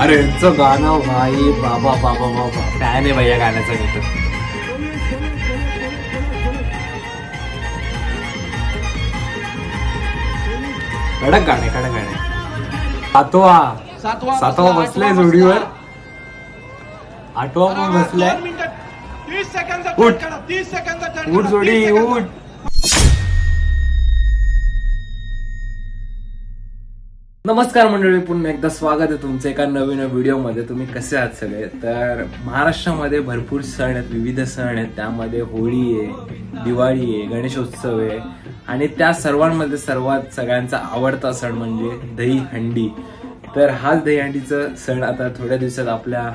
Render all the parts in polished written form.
अरे यांचं गाणं भाई बाबा बाबा बाबा फॅन आहे भैया गाण्याचा मी तर. कडक गाणे कडक गाणे. सातवा बसलाय जोडीवर. 8वा पण बसलाय. उठ जोडी उठ. नमस्कार मंडळी, पुन्हा एकदा स्वागत आहे तुमचं एका नवीन व्हिडिओमध्ये. तुम्ही कसे आहात सगळे? तर महाराष्ट्रामध्ये भरपूर सण आहेत, विविध सण आहेत. त्यामध्ये होळी आहे, दिवाळी आहे, गणेशोत्सव आहे आणि त्या सर्वांमध्ये सर्वात सगळ्यांचा आवडता सण म्हणजे दहीहंडी. तर हाच दहीहंडीचा सण आता थोड्या दिवसात आपल्या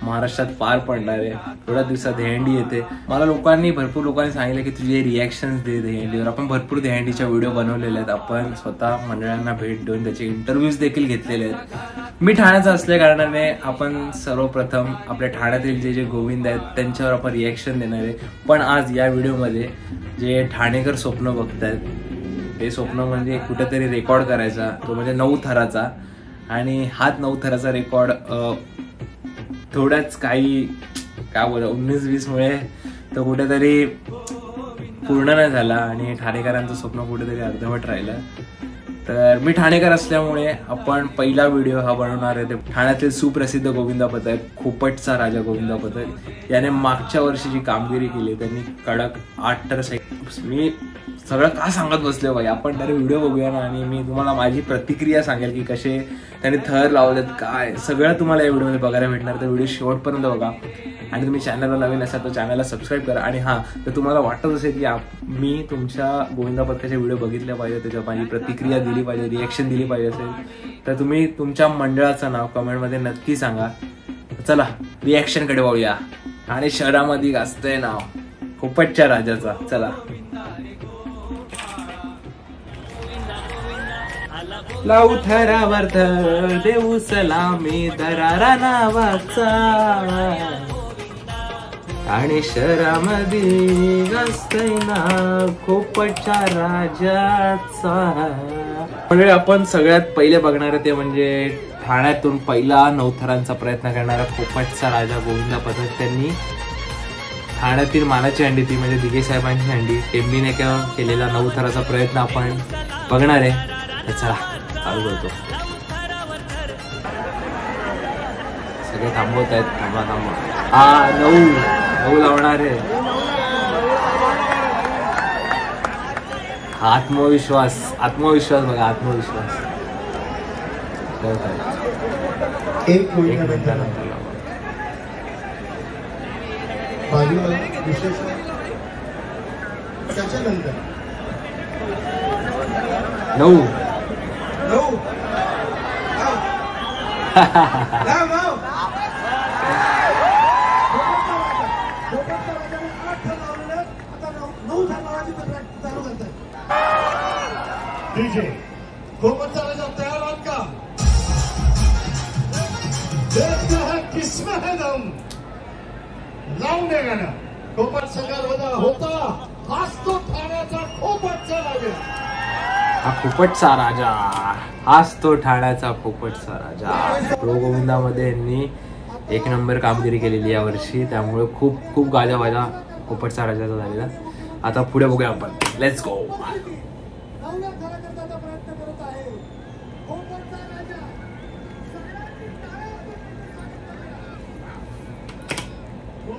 महाराष्ट्रात पार पडणार आहे. थोड्या दिवसात दहीहंडी येते. मला भरपूर लोकांनी सांगितलं की तुझे रिॲक्शन्स दे दहीहंडीवर. आपण भरपूर दहीहंडीच्या व्हिडिओ बनवलेले आहेत. आपण स्वतः मंडळांना भेट देऊन त्याचे इंटरव्ह्यूज देखील घेतलेले आहेत. मी ठाण्याचा असल्या कारणाने आपण सर्वप्रथम आपल्या ठाण्यातील जे गोविंद आहेत त्यांच्यावर आपण रिॲक्शन देणार आहे. पण आज या व्हिडिओमध्ये जे ठाणेकर स्वप्न बघतायत ते स्वप्न म्हणजे कुठेतरी रेकॉर्ड करायचा, तो म्हणजे 9 थराचा. आणि हाच 9 थराचा रेकॉर्ड थोड्याच काही काय बोला 19-20 मुळे तो कुठेतरी पूर्ण नाही झाला आणि ठाणेकरांचं स्वप्न कुठेतरी अर्धवट राहिलं. तर मी ठाणेकर असल्यामुळे आपण पहिला व्हिडिओ हा बनवणार आहे ते ठाण्यातील सुप्रसिद्ध गोविंदा पथक, खोपटचा राजा गोविंदा पथक याने मागच्या वर्षी जी कामगिरी केली त्यांनी कडक 8 तर मी सगळं का सांगत बसले भाई. आपण त्याने व्हिडिओ बघूया ना आणि मी तुम्हाला माझी प्रतिक्रिया सांगेल की कसे त्याने थर लावलेत, काय सगळं तुम्हाला या व्हिडिओमध्ये बघायला भेटणार. तर व्हिडिओ शेवटपर्यंत बघा आणि तुम्ही चॅनलला नवीन असाल तर चॅनलला सबस्क्राईब करा. आणि हां, तर तुम्हाला वाटत असेल की मी तुमच्या गोविंदा पथकाचे व्हिडिओ बघितले पाहिजे, त्याच्यावर माझी प्रतिक्रिया दिली पाहिजे, रिॲक्शन दिली पाहिजे असेल तर तुम्ही तुमच्या मंडळाचं नाव कमेंटमध्ये नक्की सांगा. चला रिॲक्शनकडे वळूया. ठाणे शहरामध्ये गाजतंय नाव खोपटच्या राजाचा. चला लावू थरावर थर देऊ सलामी दरारा नावाचा. आणि शहरामध्ये गाजतंय नाव खोपटच्या राजाचा. म्हणजे आपण सगळ्यात पहिले बघणार ते म्हणजे ठाण्यातून पहिला 9 थरांचा प्रयत्न करणारा खोपटचा राजा गोविंदा पथक. त्यांनी ठाण्यातील मानाची हंडी ती म्हणजे दिघे साहेबांची हंडी टेंबीने केलेला 9 थराचा प्रयत्न आपण बघणार आहे. चला चालू करतो. सगळे थांबवत आहेत. थांबा 9 लावणार आहे. आत्मविश्वास बघा, आत्मविश्वास. एक मिनिटानंतर त्याच्यानंतर 9 तयार आहात का? देखते हैं किसमें है दम. लावून दे गाणं. खोपट संघात होता हाच तो ठाण्याचा खोपटचा राजा. हा खोपटचा राजा, हाच तो ठाण्याचा खोपटचा राजा. प्रो गोविंदामध्ये यांनी 1 नंबर कामगिरी केलेली या वर्षी, त्यामुळे खूप गाजावाजा खोपटचा राजाचा झालेला. आता पुढे बघूया आपण. Let's go.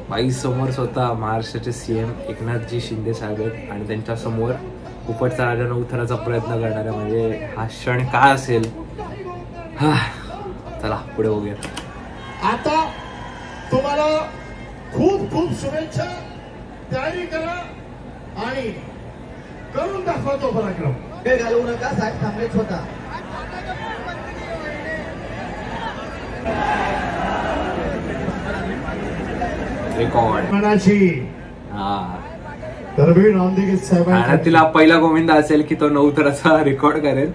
बाई समोर स्वतः महाराष्ट्राचे CM एकनाथजी शिंदे साहेब आहेत आणि त्यांच्या समोर खोपटचा राजा 9 थराचा प्रयत्न करणार आहे. म्हणजे हा क्षण काय असेल. चला पुढे बघूया. आता तुम्हाला खूप शुभेच्छा. तयारी करा आणि करून दाखवा तो पराक्रम. हे घालवू नका साहेब, थांबलेच होता. रेकॉर्ड तिला पहिला गोविंदा असेल की तो 9 थराचा रेकॉर्ड करेल.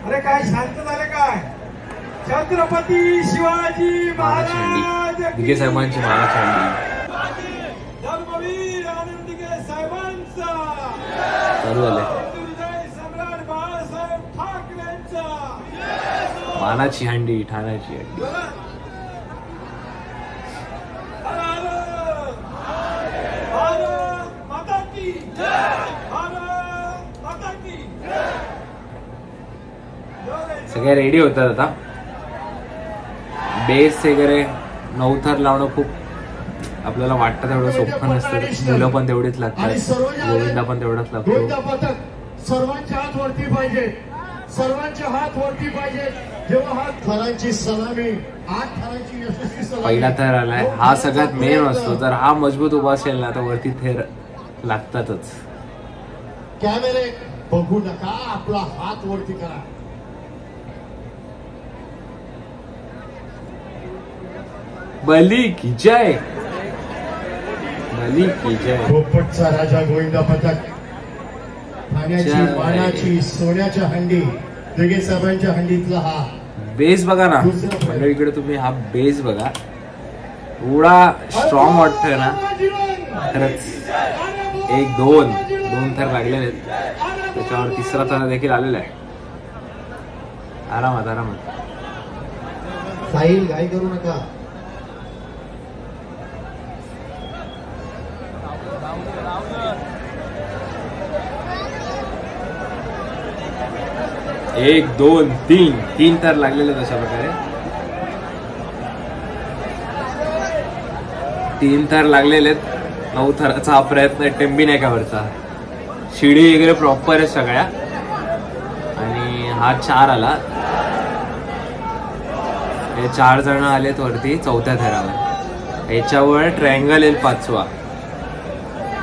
अरे काय शांत झालं काय? छत्रपती शिवाजी महाराज दिघे साहेबांची महाराज धर्मवीर आनंद दिघे साहेबांचा चालू झाले. सम्राट बाळासाहेब ठाकरेंचा मानाची हंडी, ठाण्याची हंडी. सगळे रेडी होतात आता. बेस वगैरे 9 थर लावणं खूप आपल्याला वाटतं तेवढं सोपं नसतं. मुलं पण तेवढीच लागतात, गोविंदा पण तेवढाच लागतो. सर्वांचे हात वरती पाहिजे, सर्वांचे हात वरती पाहिजे. जेव्हा हात थरांची सलामी, 8 थरांची यशस्वी सलामी. पहिला थर आलाय, हा सगळ्यात मेन असतो. जर हा मजबूत उभा असेल ना तर वरती थर लागतातच. कॅमेरे बघू नका, आपला हात वरती करा. बली की जय, बली की जय. पोपटचा राजा गोविंदा पथक, ठाण्याची मानाची सोन्याच्या हंडी, जगे साहेबांच्या हंडीतला हा बेस बघा ना मंडळीकडे. तुम्ही हा बेस बघा, एवढा स्ट्रॉंग वाटतोय ना खरंच. 1 2 थर लागलेले आहेत, त्याच्यावर तिसरा थर देखील आलेला आहे. आरामात आरामात. साहिल घाई करू नका. एक 2 3 थर लागलेले तशा प्रकारे. 3 थर लागलेले आहेत. 9 थराचा हा प्रयत्न आहे टेंबी नाक्यावरचा. शिडी वगैरे प्रॉपर आहे सगळ्या. आणि हा 4 आला. हे 4 जण आलेत वरती 4थ्या थरावर. याच्यावर ट्रायंगल येईल 5वा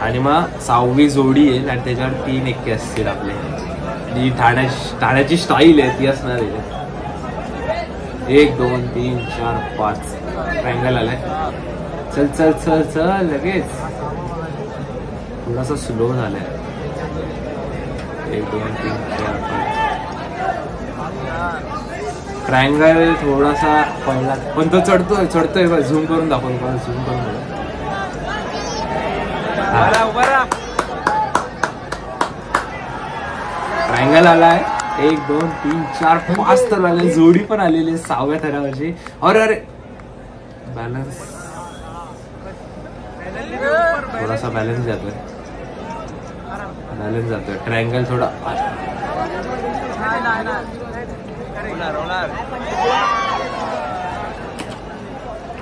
आणि मग 6वी जोडी येईल आणि त्याच्यावर 3 एक्के असतील आपले. जी ठाण्याची स्टाईल आहे ती असणार आहे. 1 2 3 4 5 ट्रायंगल आलाय. चल चल चल चल लगेच. थोडासा स्लो झालाय. 1 2 3 4 5 ट्रायंगल थोडासा पहिला, पण तो चढतोय. झूम करून दाखवतो, झूम करून. ट्रायंगल आलाय. 1 2 3 4 5 तर आले. जोडी पण आलेली आहे 6व्या थरावरची. अरे बॅलन्स थोडासा बॅलन्स जातोय. ट्रायंगल थोडा.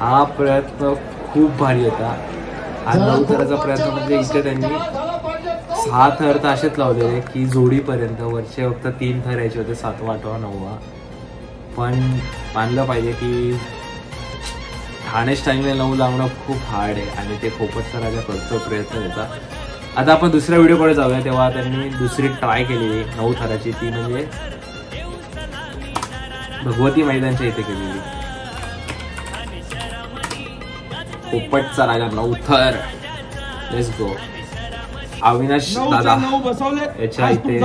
हा प्रयत्न खूप भारी होता. हा 9 थराचा प्रयत्न म्हणजे इथे त्यांनी 6 थर तर असेच लावलेले की जोडीपर्यंत. वरचे फक्त 3 थर यायचे होते, 7वा 8वा 9वा. पण मानलं पाहिजे की ठाणे स्टाईलने 9 लावणं खूप हार्ड आहे आणि ते पोपटचा राजा करतो प्रयत्न त्याचा. आता आपण दुसऱ्या व्हिडिओकडे जाऊया. तेव्हा त्यांनी दुसरी ट्राय केलेली 9 थराची, ती म्हणजे भगवती मैदानच्या इथे केलेली. पोपटचा राजा 9 थर. Let's go. अविनाश दादा याच्या इथे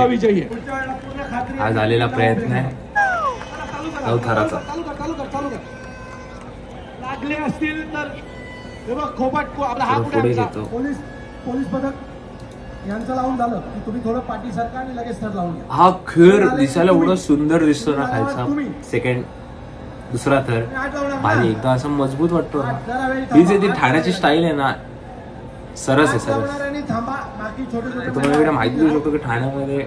हा झालेला प्रयत्न आहे 9 थराचा. पुढे घेतो. पोलीस पथक यांचं लावून झालं की तुम्ही थोडं पाठी सरका आणि लगेच थर लावून घ्या. हा खेळ दिसायला एवढा सुंदर दिसतो ना खालचा. सेकंड दुसरा थर भारी एकदम असं मजबूत वाटतो ना. ही जी ती ठाण्याची स्टाईल आहे ना, सरस आहे सरस. तुम्हाला एवढं माहिती देऊ शकतो की ठाण्यामध्ये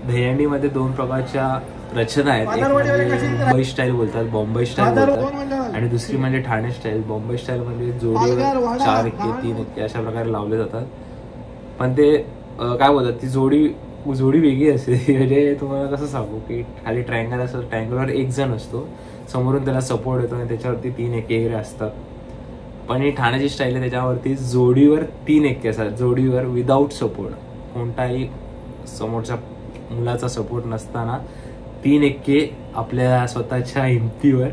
दहीहंडीमध्ये 2 प्रकारच्या रचना आहेत. एक म्हणजे मुंबई स्टाईल बोलतात, बॉम्बे स्टाईल बोलतात, आणि दुसरी म्हणजे ठाणे स्टाईल. बॉम्बे स्टाईल म्हणजे जोडीवर 4 एक्के 3 एक्के अशा प्रकारे लावले जातात. पण ते काय बोलतात, ती जोडी वेगळी असते. म्हणजे तुम्हाला कसं सांगू की खाली ट्रायंगल असतो, ट्रायंगलवर 1 जण असतो, समोरून त्याला सपोर्ट येतो आणि त्याच्यावरती 3 एक्के वगैरे असतात. पण ही ठाण्याची स्टाईल आहे, त्याच्यावरती जोडीवर 3 एक्के असतात. जोडीवर विदाऊट सपोर्ट, कोणताही समोरच्या मुलाचा सपोर्ट नसताना 3 एक्के आपल्या स्वतःच्या हिमतीवर,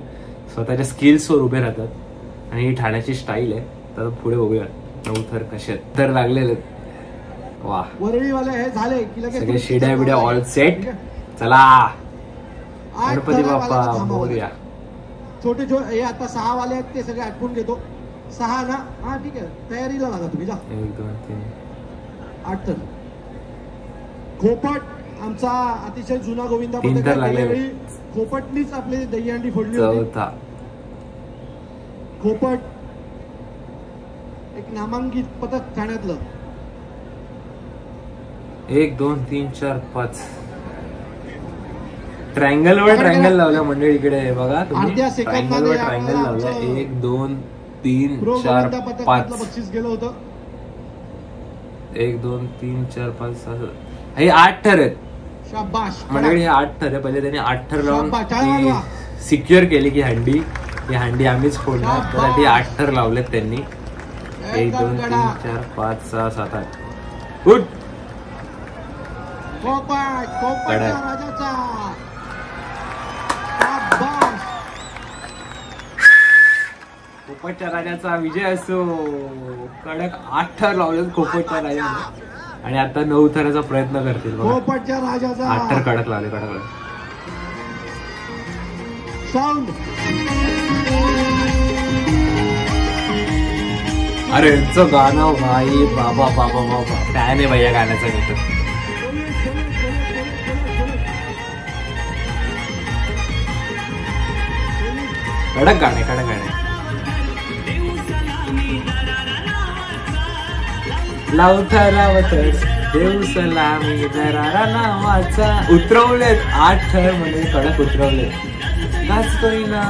स्वतःच्या स्किल्सवर उभे राहतात. आणि ही ठाण्याची स्टाईल आहे. तर पुढे बघूया 9 थर कसे तर लागलेले. वा, सगळे शिड्या बिड्या ऑल सेट. चला गणपती बाप्पा मोरया. छोटे हे आता 6 वाले आहेत ते सगळे आटपून घेतो. 6 ना, हा ठीक आहे, तयारीला लागा तुम्ही. जा 1 2 3 8 थर. खोपट आमचा अतिशय जुना गोविंदा 3 थर लागले. खोपटनीच आपली दहीहंडी फोडली होती. चौथा खोपट एक नामांकित पथक ठाण्यातलं. 1 2 3 4 5 ट्रायंगल वर ट्रायंगल लावला मंडळी. इकडे बघा तुम्ही अर्ध्या ट्रायंगल वर सेकंदामध्ये ट्रायंगल लावला. 1 2 3 प्रो 4 गोविंदा पथकातलं 5 बक्षीस गेलं होतं. 1 2 3 4 5 6 हे 8 थर आहेत शाबाश मंडळी. हे 8 थर आहे. पहिले त्यांनी 8 थर लावून शाबास, टाळ्या वाजवा. सिक्युअर केली की हंडी ही हंडी आम्हीच फोडणार. त्यासाठी 8 थर लावलेत त्यांनी. 1 2 3 4 5 6 7 8 उठ. खोपट खोपटच्या कडक. राजाचा. शाबास. पोपटच्या राजाचा विजय असो. कडक 8 थर लावलेत पोपटच्या राजाने आणि आता 9 थराचा प्रयत्न करतील बघा. खोपटच्या राजाचा 8 थर कडक लावले. कडक साऊंड. अरे यांचं गाणं भाई बाबा बाबा बाबा फॅन आहे भाई या गाण्याचा. तिथं कडक गाणे कडक गाणे. लावथा लावथर देव सलामी दरारा नावाचा. उतरवलेत 8 थर म्हणजे कडक उतरवलेत. गाजतोय ना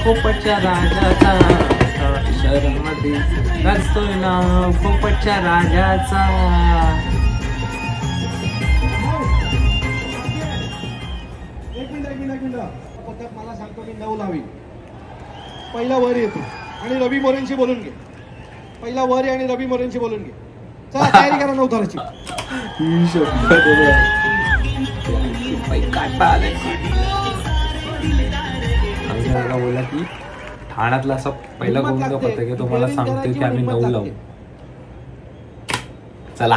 पोपटच्या राजाचा. शहरामध्ये गाजतोय ना पोपटच्या राजाचा. एक मिनिट पथक मला सांगतो मी 9 लावी. पहिला वर येतो आणि रवी मोरेंशी बोलून घे. पहिला वर ये आणि रवी मोरेंशी बोलून घे. चला तयारी करा 9 थराची. ही शब्द काटा आलाय. बोला की ठाण्यातला असा पहिला गोविंद पथक आहे. तुम्हाला सांगतोय की आम्ही 9 लावू. चला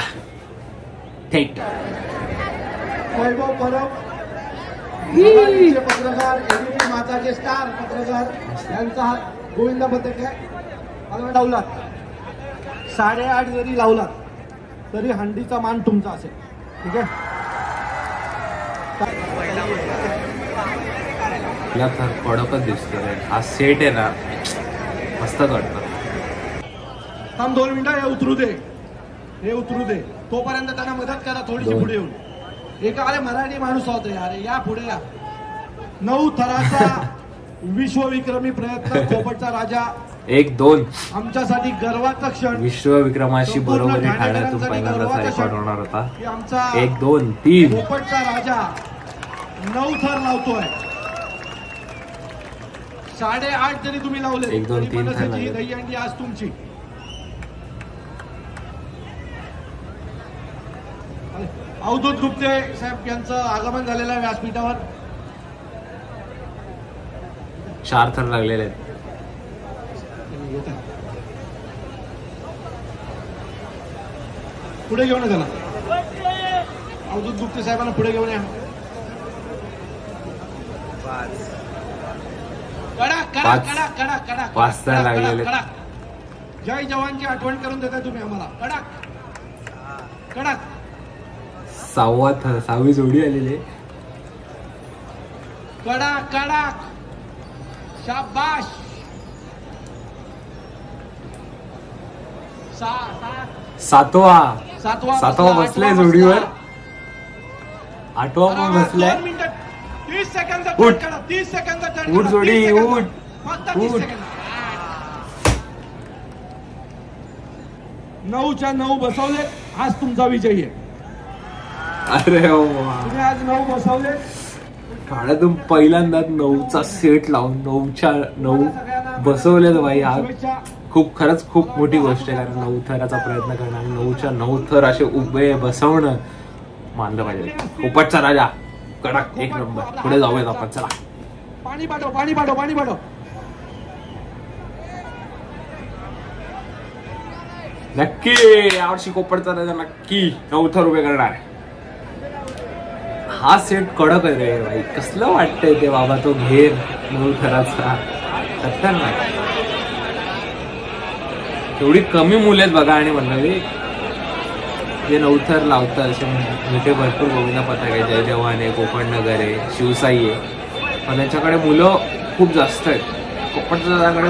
थेट. वैभव परब महाराष्ट्राचे पत्रकार एबीपी माझाचे स्टार पत्रकार यांचा हा गोविंदा पथक आहे. मला डावलात 8.5 जरी लावलात तरी हंडीचा मान तुमचा असेल. ठीक आहे. कडकच दिसतोय हा सेट आहे ना. मस्त कडतं. थांब 2 मिनिटं. हे उतरू दे. तोपर्यंत त्यांना मदत करा थोडीशी पुढे येऊन. अरे मराठी माणूस होत अरे या पुढे या. 9 थराचा विश्वविक्रमी प्रयत्न. खोपटचा राजा 1 2 आमच्यासाठी गर्वाचा क्षण. विश्वविक्रमाशी बरोबरी ठाण्यातून पहिल्यांदाच रेकॉर्ड होणार होता. की आमचा 1 2 3 खोपटचा राजा 9 थर लावतोय. 8.5 जरी तुम्ही लावले 1 2 3 थर लागले. दहीहंडी आज तुमची. अवधूत गुप्ते साहेब यांचं आगमन झालेलं आहे व्यासपीठावर. 4 थर लागलेले आहेत. पुढे घेऊन त्याला. अवधूत गुप्ते साहेबांना पुढे घेऊन या. पाच थर लागलेले. जय जवानची आठवण करून देताय तुम्ही आम्हाला. कडक 6वा थर 6वी जोडी आलेली. कडक शाबाश. 7वा बसलाय जोडीवर. 8वा पण बसलाय. 30 सेकंद. उठ. 30 सेकंद. उठ जोडी उठ. फक्त 30 सेकंद. 9च्या 9 बसवले. आज तुमचा विजय आहे. अरे तुम्ही आज 9 बसवले. ठाण्यातून पहिल्यांदाच 9चा सेट लावून 9च्या 9 बसवले भाई. हा खरंच खूप मोठी गोष्ट आहे. कारण 9 थराचा प्रयत्न करणं आणि 9च्या 9 थर असे उभे बसवणं मानलं पाहिजे. पोपटचा राजा कडक 1 नंबर. पुढे जाऊयात आपण. चला पाणी पाठव. नक्की यावर्षी पोपटचा राजा नक्की 9 थर उभे करणार. हा सेट कडक आहे रे भाई. कसलं वाटतंय ते बाबा. तो घेर 9 थराचा खतरनाक. एवढी कमी मुलं आहेत बघा. आणि मंडळी जे 9 थर लावतात असे मोठे भरपूर गोविंदा पथक आहे. जय जवान आहे, कोकण नगर आहे, शिवसाई आहे. पण त्याच्याकडे मुलं खूप जास्त आहेत. पोपटराजाकडे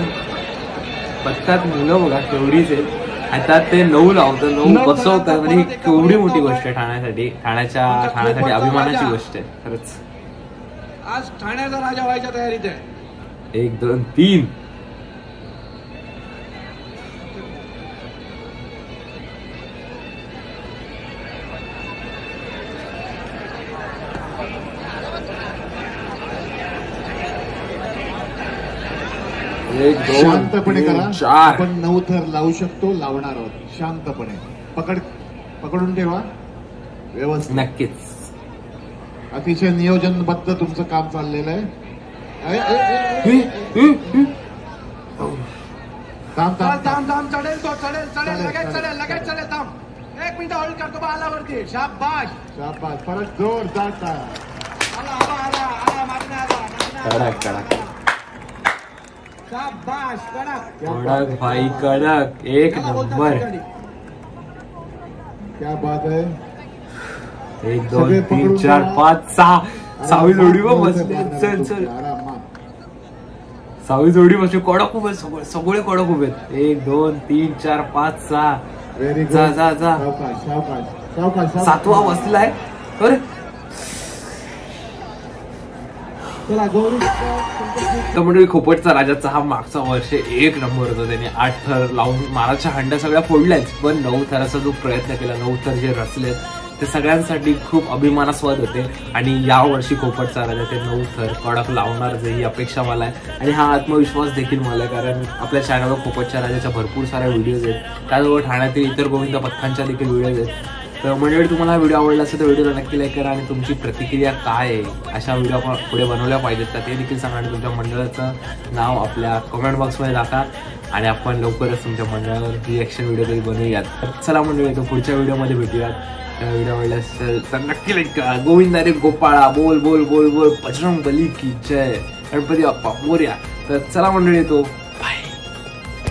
बघतात मुलं बघा केवढीच आहेत. आता ते 9 लावतं, 9 बसवतात, म्हणजे केवढी मोठी गोष्ट आहे ठाण्यासाठी. ठाण्यासाठी अभिमानाची गोष्ट आहे खरंच. आज ठाण्याचा राजा व्हायच्या तयारीत आहे. 1 2 3 1 2 शांतपणे 3 करा. 4 आपण 9 थर लावू शकतो, लावणार आहोत. शांतपणे पकडून ठेवा व्यवस्थित. नक्कीच. अतिशय नियोजनबद्ध तुमचं काम चाललेलं आहे. थांब थांब थांब. थांब चढेल तो, चढेल लगेच चढेल. थांब 1 मिनिट होल्ड करतो बा. आला वरती. शाबाश शाबास. परत जोरदार टाळ्या. आला मागणे आला. कडक शाबाश. कडक भाई कडक. 1 नंबर. क्या बात है. 1 2 3 4 5 6 6वी जोडी बसली. चल आरामात. 6वी जोडी बसली. कडक उभे सगळे कडक उभे. 1 2 3 4 5 6. Very good. जा सावकाश. 7वा बसलाय. अरे चला गौरी. तर म्हणजे खोपटचा राजाचा हा मागचा वर्ष 1 नंबर होता. त्याने 8 थर लावून महाराजच्या हंड्या सगळ्या फोडल्याच, पण 9 थराचा जो प्रयत्न केला, 9 थर जे रचलेत ते सगळ्यांसाठी खूप अभिमानास्पद होते. आणि या वर्षी खोपटचा राजा ते 9 थर कडक लावणार ही अपेक्षा मला आहे. आणि हा आत्मविश्वास देखील मला आहे, कारण आपल्या चॅनलवर खोपटच्या राजाच्या भरपूर साऱ्या व्हिडिओज आहेत. त्याचबरोबर ठाण्यातील इतर गोविंद पथकांच्या देखील व्हिडिओज आहेत. तर मंडळी तुम्हाला हा व्हिडिओ आवडला असेल तर व्हिडिओला नक्की लाईक करा. आणि तुमची प्रतिक्रिया काय आहे, अशा व्हिडिओ आपण पुढे बनवल्या पाहिजेत का ते देखील सांगा. आणि तुमच्या मंडळाचं नाव आपल्या कमेंट बॉक्समध्ये टाका. आणि आपण लवकरच तुमच्या मंडळावर रिॲक्शन व्हिडिओ तरी बनवूयात. चला मंडळी, तो पुढच्या व्हिडिओमध्ये भेटूयात. व्हिडिओ आवडला असेल तर नक्की लाईक करा. गोविंदा रे गोपाळा, बोल बोल बोल बोल, बजरंग बली की जय, गणपती बाप्पा मोरया. तर चला मंडळी, तो